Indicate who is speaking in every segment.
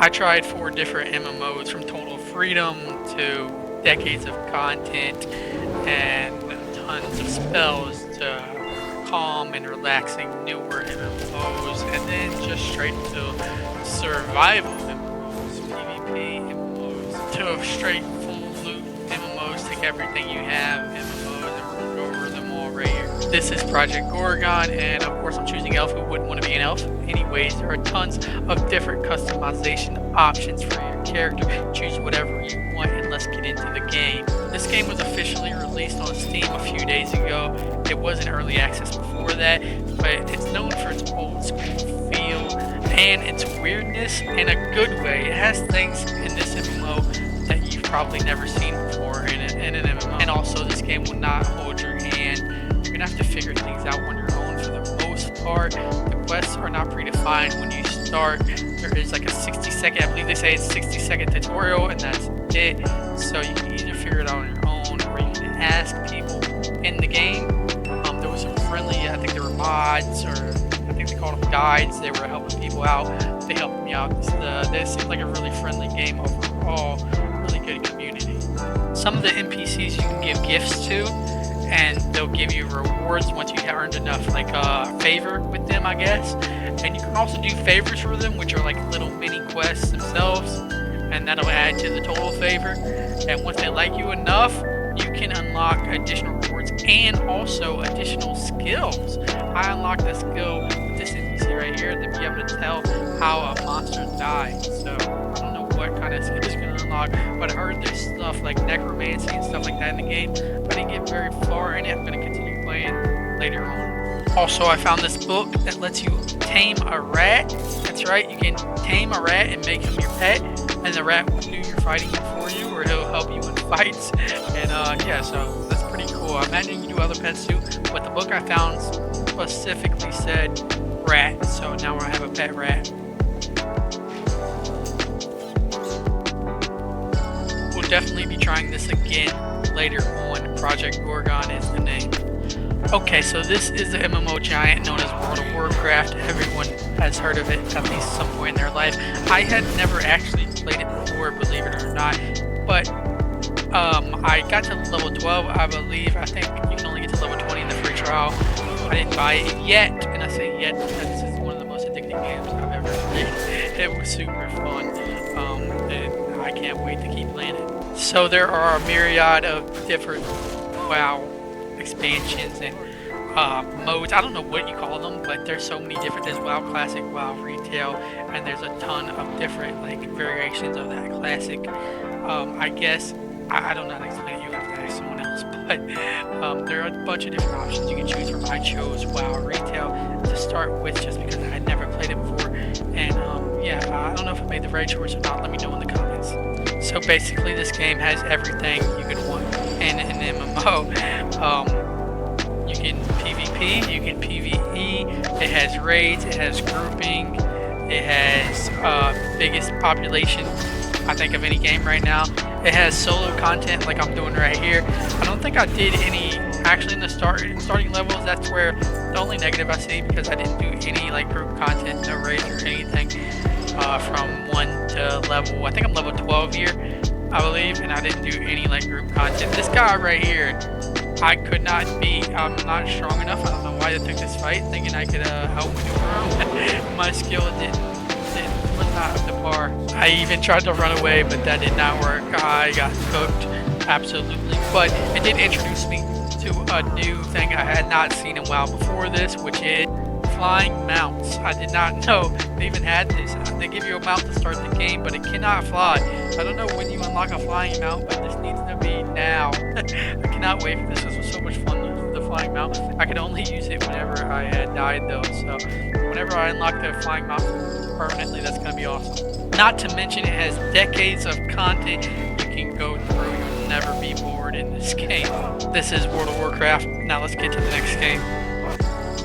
Speaker 1: I tried 4 different MMOs, from Total Freedom to decades of content and tons of spells to calm and relaxing newer MMOs, and then just straight to survival MMOs, PvP MMOs, to straight full loot MMOs, take everything you have MMOs, and we're gonna go over them all right here. This is Project Gorgon, and of course I'm choosing Elf. Who wouldn't want to be an elf? Anyways, there are tons of different customization options for your character. Choose whatever you want, and let's get into the game. This game was officially released on Steam a few days ago. It was in early access before that, but it's known for its old school feel and its weirdness in a good way. It has things in this MMO that you've probably never seen before in an MMO. And also, this game will not hold your hand. You're gonna have to figure things out on your own for the most part. The quests are not predefined when you start. There is like a 60-second, I believe they say it's 60-second tutorial, and that's it. So you can either figure it out on your own, or you can ask people in the game. There was some friendly, I think there were mods, or I think they called them guides. They were helping people out. They helped me out. This seemed like a really friendly game overall. Really good community. Some of the NPCs you can give gifts to, and they'll give you rewards once you have earned enough, like favor with them, I guess. And you can also do favors for them, which are like little mini quests themselves, and that'll add to the total favor. And once they like you enough, you can unlock additional rewards and also additional skills. I unlocked a skill with this NPC right here to be able to tell how a monster died. So I don't know what kind of skill it's going to unlock, but I heard there's stuff like necromancy and stuff like that in the game. But I didn't get very far in it. I'm going to continue playing later on. Also, I found this book that lets you tame a rat. That's right, you can tame a rat and make him your pet, and the rat will do your fighting for you, or he'll help you in fights. And yeah, so that's pretty cool. I imagine you do other pets too, but the book I found specifically said rat, so now I have a pet rat. We'll definitely be trying this again later on. Project Gorgon is the name. Okay, so this is the MMO giant known as World of Warcraft. Everyone has heard of it at least some point in their life. I had never actually played it before, believe it or not, but I got to level 12, I believe. I think you can only get to level 20 in the free trial. I didn't buy it yet, and I say yet because this is one of the most addicting games I've ever played. It was super fun, and I can't wait to keep playing it. So there are a myriad of different WoW expansions and modes. I don't know what you call them, but there's so many different. There's WoW Classic, WoW Retail, and there's a ton of different like variations of that classic. I guess I don't know how to explain it. You have to ask someone else, but there are a bunch of different options you can choose from. I chose WoW Retail to start with just because I had never played it before, and yeah, I don't know if I made the right choice or not. Let me know in the comments. So basically, this game has everything you could want in an MMO. You can PvP, you can PvE, it has raids, it has grouping, it has biggest population, I think, of any game right now. It has solo content like I'm doing right here. I don't think I did any, actually in the starting levels, that's where the only negative I see, because I didn't do any like group content, no raids or anything from 1 to level, I think I'm level 12 here, I believe, and I didn't do any like group content. This guy right here, I could not beat. I'm not strong enough. I don't know why I took this fight, thinking I could help him. My skill was not up to par. I even tried to run away, but that did not work. I got cooked, absolutely. But it did introduce me to a new thing I had not seen in WoW before this, which is flying mounts. I did not know they even had this. They give you a mount to start the game, but it cannot fly. I don't know when you unlock a flying mount, but this needs to be now. I cannot wait for this. This was so much fun, the flying mount. I could only use it whenever I had died though, so whenever I unlock the flying mount permanently, that's going to be awesome. Not to mention, it has decades of content you can go through. You'll never be bored in this game. This is World of Warcraft. Now let's get to the next game.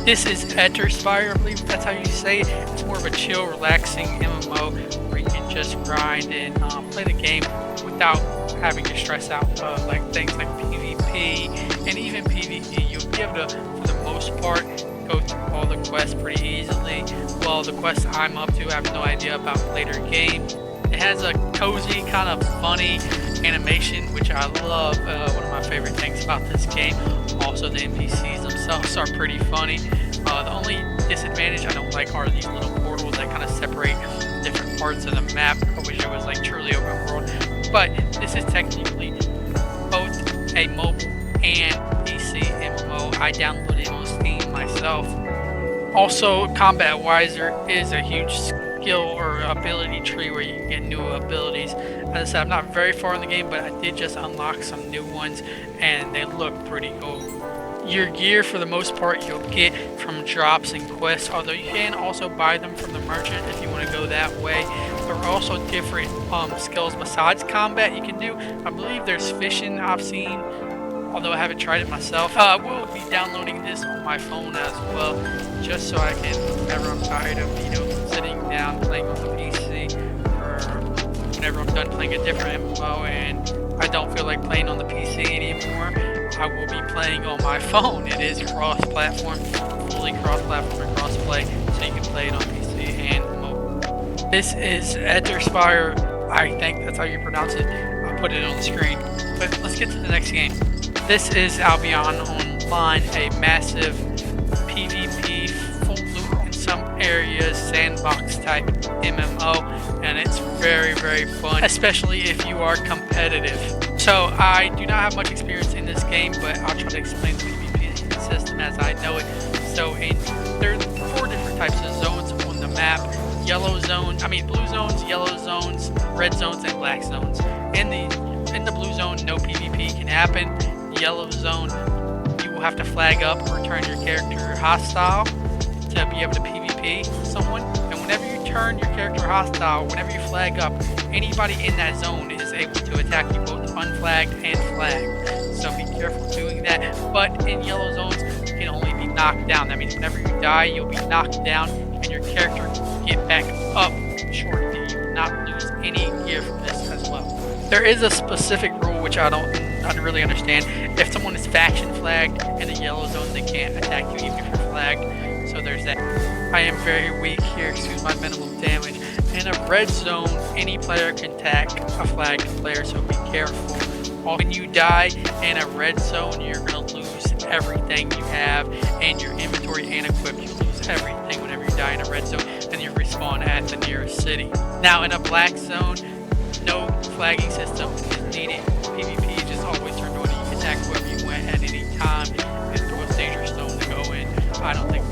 Speaker 1: This is Etterspire, I believe that's how you say it. It's more of a chill, relaxing MMO where you can just grind and play the game without having to stress out like things like PvP and even PvE. You'll be able to, for the most part, go through all the quests pretty easily. Well, the quests I'm up to, I have no idea about later games. has a cozy, kind of funny animation, which I love. One of my favorite things about this game. Also, the NPCs themselves are pretty funny. The only disadvantage I don't like are these little portals that kind of separate different parts of the map. I wish it was like truly open world. But this is technically both a mobile and PC MMO. I downloaded it on Steam myself. Also, combat-wise, there is a huge skill or ability tree where you can get new abilities. As I said, I'm not very far in the game, but I did just unlock some new ones, and they look pretty cool. Your gear, for the most part, you'll get from drops and quests, although you can also buy them from the merchant if you want to go that way. There are also different skills besides combat you can do. I believe there's fishing I've seen, although I haven't tried it myself. I will be downloading this on my phone as well, just so I can, whenever I'm tired of sitting down playing on the PC, or whenever I'm done playing a different MMO and I don't feel like playing on the PC anymore, I will be playing on my phone. It is cross-platform, fully cross-platform and cross-play, so you can play it on PC and mobile. This is Etherspire, I think that's how you pronounce it. I'll put it on the screen. But let's get to the next game. This is Albion Online, a massive PvP, full loot in some areas, sandbox type MMO, and it's very, very fun, especially if you are competitive. So I do not have much experience in this game, but I'll try to explain the PvP system as I know it. So there's 4 different types of zones on the map: blue zones, yellow zones, red zones, and black zones. In the blue zone, no PvP can happen. Yellow zone, you will have to flag up or turn your character hostile to be able to PvP someone. And whenever you turn your character hostile, whenever you flag up, anybody in that zone is able to attack you both unflagged and flagged. So be careful doing that. But in yellow zones, you can only be knocked down. That means whenever you die, you'll be knocked down and your character will get back up shortly. You will not lose any gear from this as well. There is a specific rule which I don't really understand. If someone is faction flagged in the yellow zone, they can't attack you even if you're flagged. So there's that. I am very weak here, excuse my minimal damage. In a red zone, any player can attack a flagged player, so be careful. When you die in a red zone, you're going to lose everything you have, and your inventory and equip. You lose everything whenever you die in a red zone, and you respawn at the nearest city. Now in a black zone, no flagging system is needed. PvP is just always turned on. You can attack whoever you want at any time. It's the most dangerous zone to go in. I don't think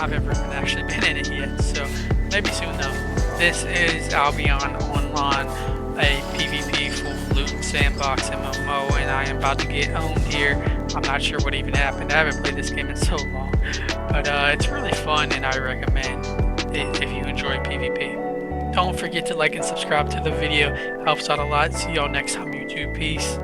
Speaker 1: I've ever actually been in it yet, so maybe soon though. This is Albion Online, a PvP full loot sandbox MMO, and I am about to get owned here. I'm not sure what even happened. I haven't played this game in so long, but it's really fun, and I recommend it if you enjoy PvP. Don't forget to like and subscribe to the video. Helps out a lot. See y'all next time, YouTube. Peace.